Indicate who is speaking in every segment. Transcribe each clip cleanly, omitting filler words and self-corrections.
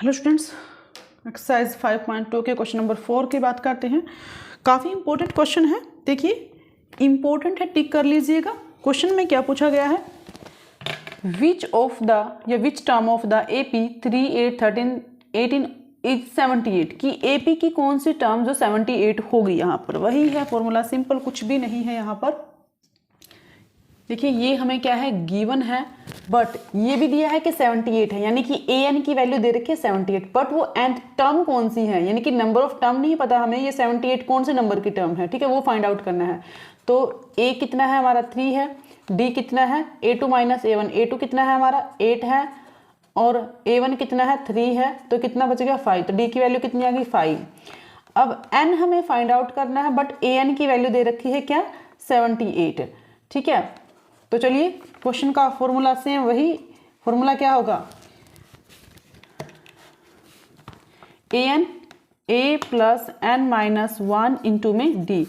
Speaker 1: Hello students, exercise 5.2 के question number 4 की बात करते हैं। काफ़ी इंपॉर्टेंट क्वेश्चन है। देखिए इंपॉर्टेंट है, टिक कर लीजिएगा। क्वेश्चन में क्या पूछा गया है, विच ऑफ द या which term of the AP 3, 8, 13, 18 is 78 की AP की कौन सी टर्म जो 78 होगी। यहाँ पर वही है फॉर्मूला, सिंपल, कुछ भी नहीं है यहाँ पर। देखिए ये हमें क्या है, गिवन है, बट ये भी दिया है कि 78 है, यानी कि an की वैल्यू दे रखी है 78, बट वो nth टर्म कौन सी है, यानी कि नंबर ऑफ टर्म नहीं पता हमें, ये 78 कौन से नंबर की टर्म है, ठीक है, वो फाइंड आउट करना है। तो a कितना है हमारा 3 है, d कितना है a2 माइनस a1, a2 कितना है हमारा 8 है, और a1 कितना है 3 है, तो कितना बच गया 5, तो d की वैल्यू कितनी आ गई 5। अब n हमें फाइंड आउट करना है, बट an की वैल्यू दे रखी है क्या 78, ठीक है। तो चलिए क्वेश्चन का फॉर्मूला सेम वही फॉर्मूला क्या होगा, an a plus n minus 1 into में d।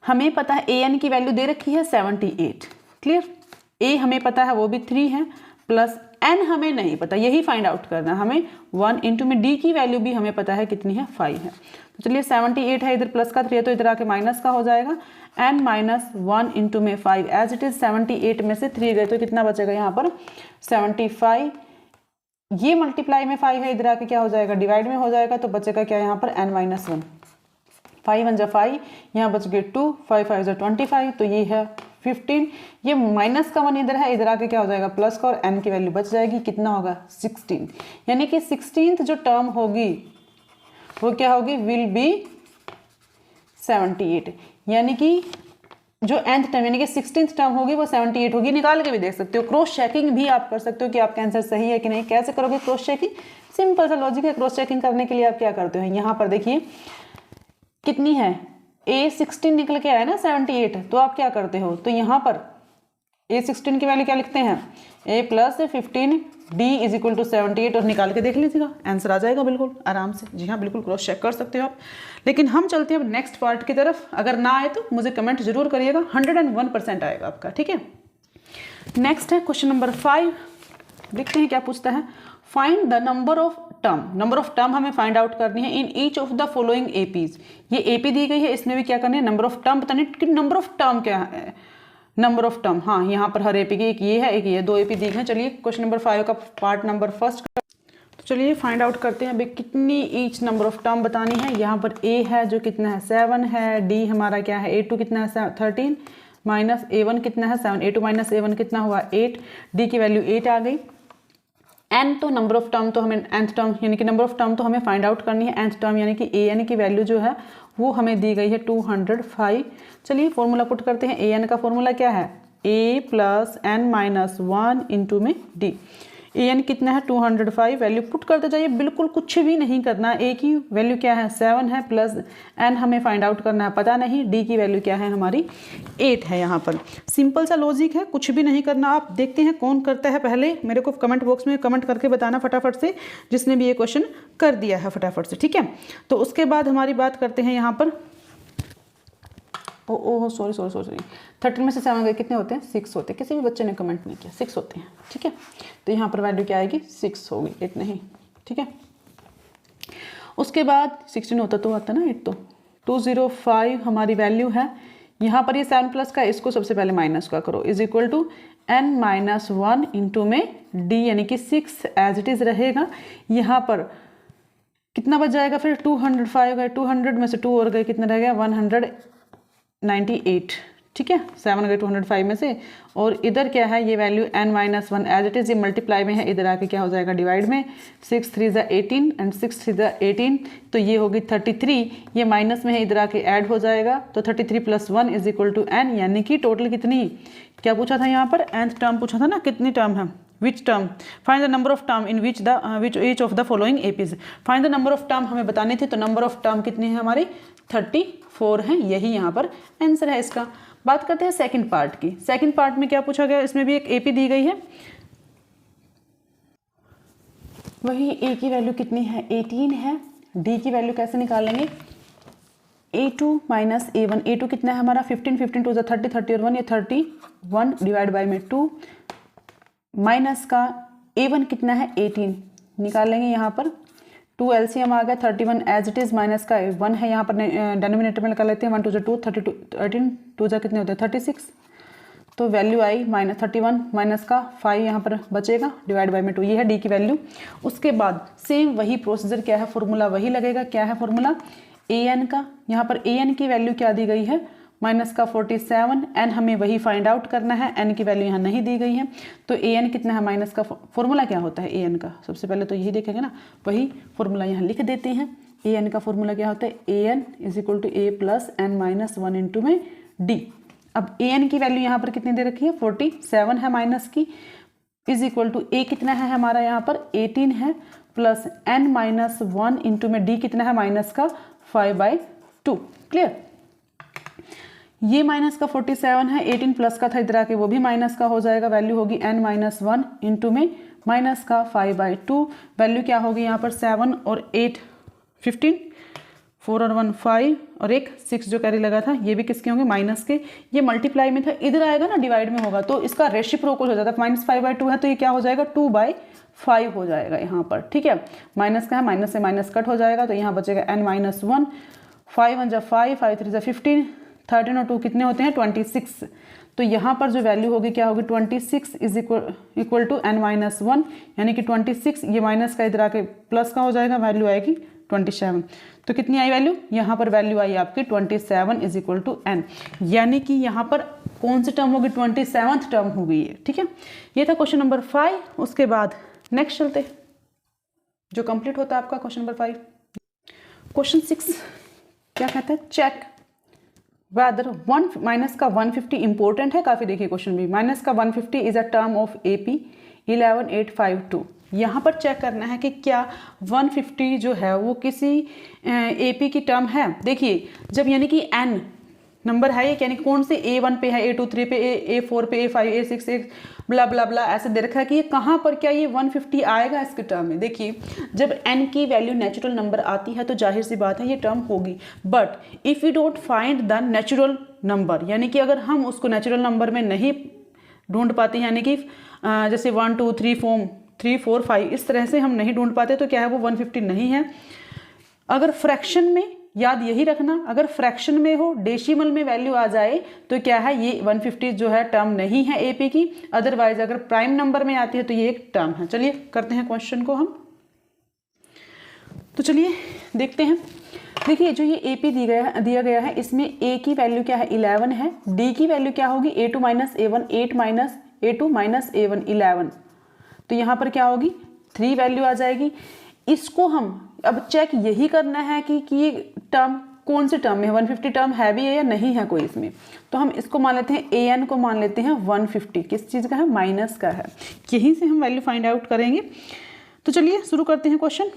Speaker 1: हमें पता है an की वैल्यू दे रखी है 78, क्लियर। a हमें पता है वो भी 3 है, प्लस n हमें नहीं पता, यही फाइंड आउट करना है हमें। 1 इंटू में d की वैल्यू भी हमें पता है कितनी है 5 है। तो चलिए 78 है, इधर प्लस का 3 है तो इधर आके माइनस का हो जाएगा। n माइनस 1 इंटू में 5 एज इट इज, 78 में से 3 गए तो कितना बचेगा यहाँ पर 75। ये मल्टीप्लाई में 5 है, इधर आके क्या हो जाएगा डिवाइड में हो जाएगा, तो बचेगा क्या यहाँ पर n माइनस 1। 5 1 जा 5, यहाँ बच गए 2, 5 5 जा 25, तो ये है 15। ये माइनस का 1 इधर है, इधर आके क्या हो जाएगा प्लस का, और n की वैल्यू बच जाएगी, कितना होगा 16। यानी कि 16th जो टर्म होगी वो क्या होगी, विल बी 78, यानी कि जो nth टर्म यानी कि 16th टर्म होगी वो 78 होगी। निकाल के भी देख सकते हो, क्रॉस चेकिंग भी आप कर सकते हो कि आपका आंसर सही है कि नहीं। कैसे करोगे क्रॉस चेकिंग, सिंपल सा लॉजिक है। क्रॉस चेकिंग करने के लिए आप क्या करते हो, यहाँ पर देखिए कितनी है A16 निकल के आया ना 78, तो आप क्या करते हो, तो यहाँ पर A16 की वैल्यू क्या लिखते हैं, A plus 15 D is equal to 78, और निकाल के देख लीजिएगा आंसर आ जाएगा बिल्कुल आराम से। जी हाँ, बिल्कुल क्रॉस चेक कर सकते हो आप। लेकिन हम चलते हैं अब नेक्स्ट पार्ट की तरफ। अगर ना आए तो मुझे कमेंट जरूर करिएगा, 101% आएगा आपका, ठीक है। नेक्स्ट है क्वेश्चन नंबर 5। देखते हैं क्या पूछता है, find the number of term. Number of term हमें फाइंड आउट करनी है in each of the following APs। ये AP दी गई है, इसमें भी क्या करनी है, नंबर ऑफ टर्म बतानी कि नंबर ऑफ टर्म क्या है, नंबर ऑफ टर्म। हाँ, यहाँ पर हर AP की एक ये है, एक ये, 2 AP दी है। चलिए क्वेश्चन नंबर 5 का पार्ट नंबर फर्स्ट, तो चलिए फाइंड आउट करते हैं। अभी कितनी ईच नंबर ऑफ टर्म बतानी है। यहाँ पर A है जो कितना है 7 है, D हमारा क्या है A2 कितना है 13, माइनस A1 कितना है 7, A2 माइनस A1 कितना हुआ 8, D की वैल्यू 8 आ गई। n तो नंबर ऑफ टर्म तो हमें nth टर्म यानी कि नंबर ऑफ टर्म तो हमें फाइंड आउट करनी है। nth टर्म यानी कि an की वैल्यू जो है वो हमें दी गई है 205। चलिए फॉर्मूला पुट करते हैं। an का फॉर्मूला क्या है, a plus n minus 1 into में d। an कितना है 205, वैल्यू पुट करते जाइए, बिल्कुल कुछ भी नहीं करना। a की वैल्यू क्या है 7 है, प्लस n हमें फाइंड आउट करना है, पता नहीं। d की वैल्यू क्या है हमारी 8 है। यहाँ पर सिंपल सा लॉजिक है, कुछ भी नहीं करना। आप देखते हैं कौन करता है, पहले मेरे को कमेंट बॉक्स में कमेंट करके बताना फटाफट से, जिसने भी ये क्वेश्चन कर दिया है फटाफट से, ठीक है। तो उसके बाद हमारी बात करते हैं यहाँ पर, ओह सॉरी 13 में से 7 गए कितने होते हैं 6 होते हैं। किसी भी बच्चे ने कमेंट नहीं किया, 6 होते हैं, ठीक है। तो यहाँ पर वैल्यू क्या आएगी 6 होगी, 8 नहीं, ठीक है। उसके बाद 16 होता तो आता ना 8, तो 205 हमारी वैल्यू है। यहाँ पर ये 7 प्लस का, इसको सबसे पहले माइनस का करो, is equal to n minus 1 into में d, यानी कि 6 एज इट इज रहेगा। यहाँ पर कितना बच जाएगा फिर 205 गए, 200 में से 2 और गए, कितना रह गया 198, ठीक है। 7 गए 205 में से, और इधर क्या है ये value n minus 1 as it is, ये मल्टीप्लाई में है, इधर आके क्या हो जाएगा डिवाइड में। 6 3 जा 18 एंड 6 3 जा 18, तो ये होगी 33। ये माइनस में है, इधर आके ऐड हो जाएगा, तो 33 plus 1 is equal to n, यानी कि टोटल कितनी, क्या पूछा था यहाँ पर nth टर्म पूछा था ना, कितनी टर्म है, which term, find the number of term in which each of the following APs। Find the number of term हमें बतानी थी, तो नंबर ऑफ टर्म कितनी है हमारी 34 है, यही यहाँ पर आंसर है इसका। बात करते हैं सेकंड पार्ट की। सेकंड पार्ट में क्या पूछा गया, इसमें भी एक AP दी गई है, वही A की वैल्यू कितनी है 18 है। D की वैल्यू कैसे निकालेंगे, A2 माइनस A1, A2 कितना है हमारा 15, 15 2 30, 30 और 1 ये 31 डिवाइड बाई में 2, माइनस का A1 कितना है 18 निकाल लेंगे यहाँ पर 2 एलसीएम आ गया, 31 एज इट इज़, माइनस का 1 है यहाँ पर डेनोमिनेटर में लगा लेते हैं, 1 2 2 32 13 2 कितने होते हैं 36, तो वैल्यू आई -31 माइनस का 5 यहाँ पर बचेगा, डिवाइड बाई में 2, ये है डी की वैल्यू। उसके बाद सेम वही प्रोसीजर, क्या है फॉर्मूला वही लगेगा, क्या है फॉर्मूला ए एन का, यहाँ पर ए एन की वैल्यू क्या दी गई है माइनस का 47, एन हमें वही फाइंड आउट करना है, एन की वैल्यू यहाँ नहीं दी गई है, तो ए एन कितना है माइनस का, फॉर्मूला क्या होता है ए एन का, सबसे पहले तो यही देखेंगे ना, वही फॉर्मूला यहाँ लिख देते हैं। ए एन का फॉर्मूला क्या होता है, A N is equal to A plus N minus 1 into में डी। अब ए एन की वैल्यू यहाँ पर कितनी दे रखी है 47 है माइनस की, इज इक्वल टू ए कितना है हमारा यहाँ पर 18 है, प्लस एन माइनस 1 इंटू में डी कितना है माइनस का 5/2। क्लियर, ये माइनस का 47 है, 18 प्लस का था इधर आके वो भी माइनस का हो जाएगा, वैल्यू होगी n माइनस 1 इंटू में माइनस का 5/2, वैल्यू क्या होगी यहाँ पर 7 और 8 15, 4 और 1 5 और एक 6 जो कैरी लगा था, ये भी किसके होंगे माइनस के, ये मल्टीप्लाई में था, इधर आएगा ना डिवाइड में होगा तो इसका रेसिप्रोकल हो जाता है, -5/2 है तो ये क्या हो जाएगा 2/5 हो जाएगा यहाँ पर। ठीक है, माइनस का है, माइनस से माइनस कट हो जाएगा तो यहाँ बचेगा n माइनस 1, 5 1 जा 5, 5 3 जा 15, 13 और 2 कितने होते हैं 26, तो यहाँ पर जो वैल्यू होगी क्या होगी 26 is equal to n minus 1, यानी कि 26, ये माइनस का इधर आके प्लस का हो जाएगा, वैल्यू आएगी 27, तो कितनी आई वैल्यू, यहाँ पर वैल्यू आई आपकी 27 इज इक्वल टू n, यानी कि यहाँ पर कौन सी टर्म होगी 27th टर्म होगी ये। ठीक है, ये था क्वेश्चन नंबर 5। उसके बाद नेक्स्ट चलते जो कंप्लीट होता है आपका क्वेश्चन नंबर 5। क्वेश्चन 6 क्या कहता है, चेक वेदर माइनस का 150 इंपॉर्टेंट है काफ़ी, देखिए क्वेश्चन भी, माइनस का 150 is a term of AP 11852। यहाँ पर चेक करना है कि क्या 150 जो है वो किसी AP की टर्म है। देखिए जब यानी कि n नंबर है ये, यानी कौन से A1 पे है, A2 3 पे, A4 पे, A5 A6 A ब्ला ब्ला ब्ला ऐसे दे रखा है कि ये कहाँ पर क्या ये 150 आएगा इसके टर्म में। देखिए जब n की वैल्यू नेचुरल नंबर आती है तो जाहिर सी बात है ये टर्म होगी, but if you don't find the natural number, यानी कि अगर हम उसको नेचुरल नंबर में नहीं ढूंढ पाते, यानी कि जैसे 1 2 3 4 5 इस तरह से हम नहीं ढूंढ पाते तो क्या है वो 150 नहीं है। अगर फ्रैक्शन में, याद यही रखना, अगर फ्रैक्शन में हो, डेसिमल में वैल्यू आ जाए तो क्या है ये 150 जो है टर्म नहीं है AP की, अदरवाइज अगर प्राइम नंबर में आती है तो ये एक टर्म है। चलिए करते हैं क्वेश्चन को हम, तो चलिए देखते हैं। देखिए जो ये AP दिया गया है इसमें A की वैल्यू क्या है 11 है, D की वैल्यू क्या होगी A2 minus A1 8 minus A2 minus A1 11, तो यहाँ पर क्या होगी 3 वैल्यू आ जाएगी। इसको हम अब चेक यही करना है कि ये टर्म कौन सी टर्म में है, 150 टर्म है भी है या नहीं है कोई इसमें, तो हम इसको मान लेते हैं AN को मान लेते हैं 150, किस चीज़ का है माइनस का है, यहीं से हम वैल्यू फाइंड आउट करेंगे। तो चलिए शुरू करते हैं क्वेश्चन।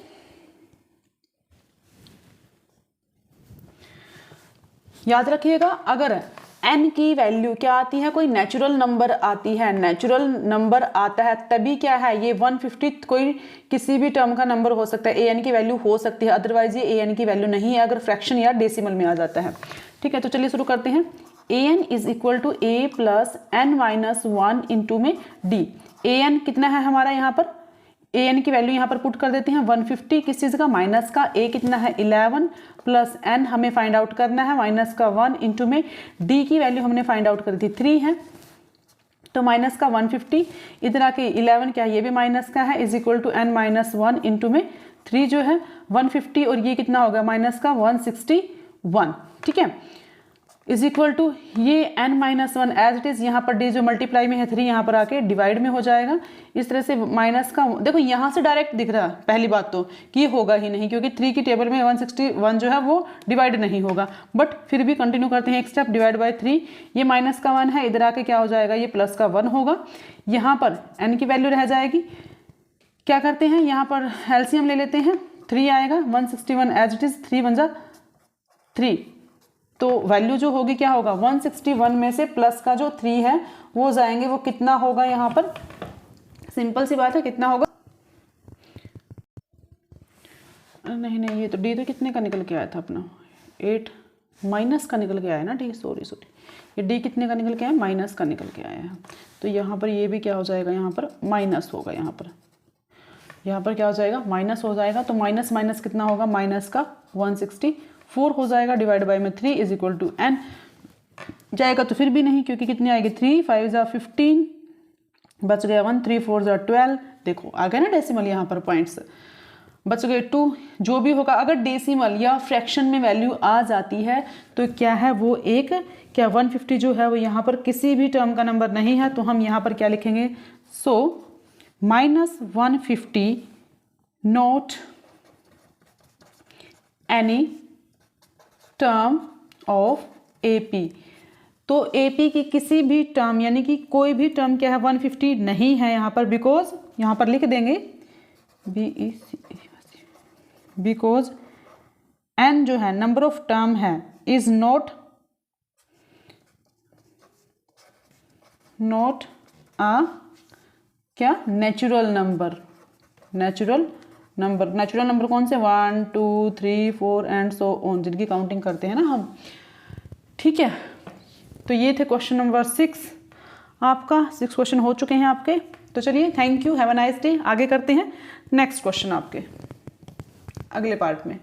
Speaker 1: याद रखिएगा अगर n की वैल्यू क्या आती है, कोई नेचुरल नंबर आती है, नेचुरल नंबर आता है तभी क्या है ये 150 कोई किसी भी टर्म का नंबर हो सकता है, an की वैल्यू हो सकती है, अदरवाइज ये an की वैल्यू नहीं है अगर फ्रैक्शन या डेसिमल में आ जाता है। ठीक है, तो चलिए शुरू करते हैं। an is equal to a plus n minus 1 into में d। an कितना है हमारा यहाँ पर, an की वैल्यू यहाँ पर पुट कर देते हैं 150, किस चीज़ का माइनस का, a कितना है 11 प्लस n हमें फाइंड आउट करना है माइनस का 1 इंटू में d की वैल्यू हमने फाइंड आउट करी थी 3 है, तो माइनस का 150, इधर आके 11 क्या है ये भी माइनस का है, is equal to n minus 1 into में 3 जो है 150 और ये कितना होगा माइनस का 161। ठीक है, इज इक्वल टू ये n minus 1 as it is, यहाँ पर d जो मल्टीप्लाई में है 3 यहाँ पर आके डिवाइड में हो जाएगा। इस तरह से माइनस का देखो यहाँ से डायरेक्ट दिख रहा है, पहली बात तो कि ये होगा ही नहीं क्योंकि 3 की टेबल में 161 जो है वो डिवाइड नहीं होगा, बट फिर भी कंटिन्यू करते हैं एक स्टेप, डिवाइड बाई 3, ये माइनस का 1 है, इधर आके क्या हो जाएगा ये प्लस का 1 होगा, यहाँ पर n की वैल्यू रह जाएगी। क्या करते हैं यहाँ पर एलसीएम ले लेते हैं, 3 आएगा 161 एज इट इज़, 3 1 जा 3, तो वैल्यू जो होगी क्या होगा 161 में से प्लस का जो 3 है वो जाएंगे, वो कितना होगा यहाँ पर, सिंपल सी बात है कितना होगा, नहीं ये तो डी तो कितने का निकल के आया था अपना 8 माइनस का निकल के आया ना डी, सॉरी ये डी कितने का निकल के आया माइनस का निकल के आया है, तो यहाँ पर ये भी क्या हो जाएगा यहाँ पर माइनस होगा यहाँ पर। यहाँ पर क्या हो जाएगा, माइनस हो जाएगा, तो माइनस माइनस कितना होगा, माइनस का 164 हो जाएगा, डिवाइड बाई में 3 इज इक्वल टू n जाएगा तो फिर भी नहीं, क्योंकि कितनी आएगी 3 5 ज़ा 15, बच गया 1 3 4 ज़ा 12, देखो आ गया ना डेसिमल यहाँ पर पॉइंट्स, बच गए 2। जो भी होगा अगर डेसिमल या फ्रैक्शन में वैल्यू आ जाती है तो क्या है वो एक, क्या 150 जो है वो यहाँ पर किसी भी टर्म का नंबर नहीं है, तो हम यहाँ पर क्या लिखेंगे, सो -150 not any term of AP। तो AP की किसी भी टर्म यानी कि कोई भी टर्म क्या है 150 नहीं है यहाँ पर, बिकॉज यहाँ पर लिख देंगे बिकॉज n जो है नंबर ऑफ टर्म है इज नॉट अ क्या नेचुरल नंबर। नेचुरल नंबर कौन से, 1 2 3 4 एंड सो ऑन, जिनकी काउंटिंग करते हैं ना हम, ठीक है। तो ये थे क्वेश्चन नंबर 6 आपका, 6 क्वेश्चन हो चुके हैं आपके। तो चलिए thank you, have a nice day. आगे करते हैं नेक्स्ट क्वेश्चन आपके अगले पार्ट में।